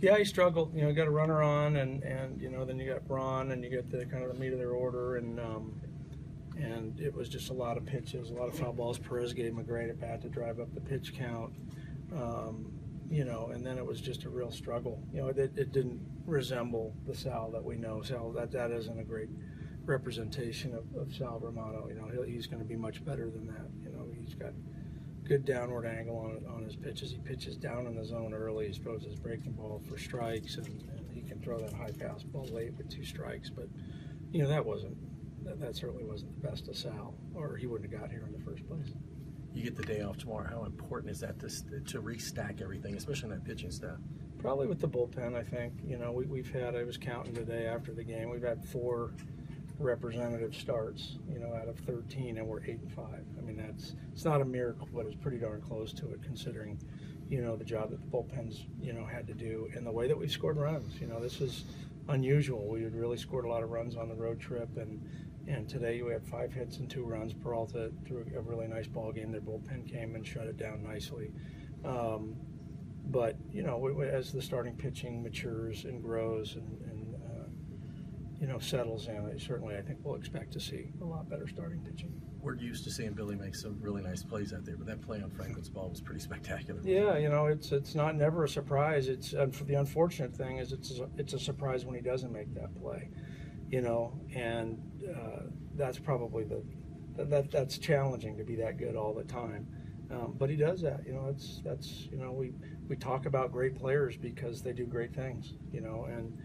Yeah, he struggled. You got a runner on, and then you got Braun, and you get the kind of the meat of their order, and it was just a lot of pitches, a lot of foul balls. Perez gave him a great at bat to drive up the pitch count. And then it was just a real struggle. It didn't resemble the Sal that we know. Sal, that isn't a great representation of Sal Romano. He's going to be much better than that. He's got good downward angle on his pitches. He pitches down in the zone early. He throws his breaking ball for strikes, and he can throw that high fastball late with 2 strikes. But that certainly wasn't the best of Sal, or he wouldn't have got here in the first place. You get the day off tomorrow. How important is that to restack everything, especially in that pitching staff? Probably with the bullpen, I think. We've had, I was counting today after the game, we've had 4 representative starts, out of 13, and we're 8-5. I mean, it's not a miracle, but it's pretty darn close to it, considering, the job that the bullpens, had to do, and the way that we've scored runs. This is unusual. We had really scored a lot of runs on the road trip, and today we had 5 hits and 2 runs. Peralta threw a really nice ball game. Their bullpen came and shut it down nicely. But as the starting pitching matures and grows and settles in, certainly I think we'll expect to see a lot better starting pitching. We're used to seeing Billy make some really nice plays out there, but that play on Franklin's ball was pretty spectacular. Yeah, it's not never a surprise. It's the unfortunate thing is it's a surprise when he doesn't make that play, and that's probably that's challenging to be that good all the time. But he does that. We talk about great players because they do great things. And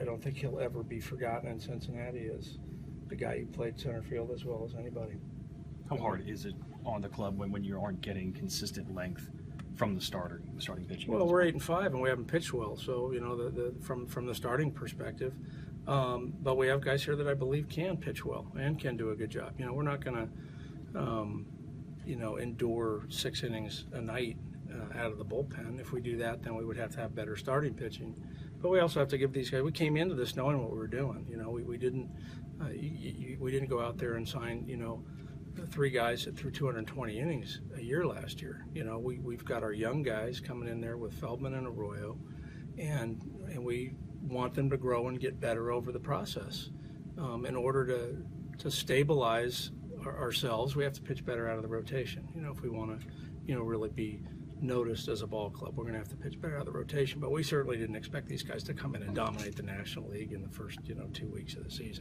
I don't think he'll ever be forgotten in Cincinnati as the guy who played center field as well as anybody. How hard is it on the club when you aren't getting consistent length from the starting pitching? Well, we're 8-5 and we haven't pitched well, so from the starting perspective. But we have guys here that I believe can pitch well and can do a good job. We're not going to endure 6 innings a night out of the bullpen. If we do that, then we would have to have better starting pitching. But we also have to give these guys. We came into this knowing what we were doing. We didn't go out there and sign 3 guys that threw 220 innings a year last year. We've got our young guys coming in there with Feldman and Arroyo, and we want them to grow and get better over the process. In order to stabilize ourselves, we have to pitch better out of the rotation. If we want to really be noticed as a ball club, we're going to have to pitch better out of the rotation. But we certainly didn't expect these guys to come in and dominate the National League in the first 2 weeks of the season.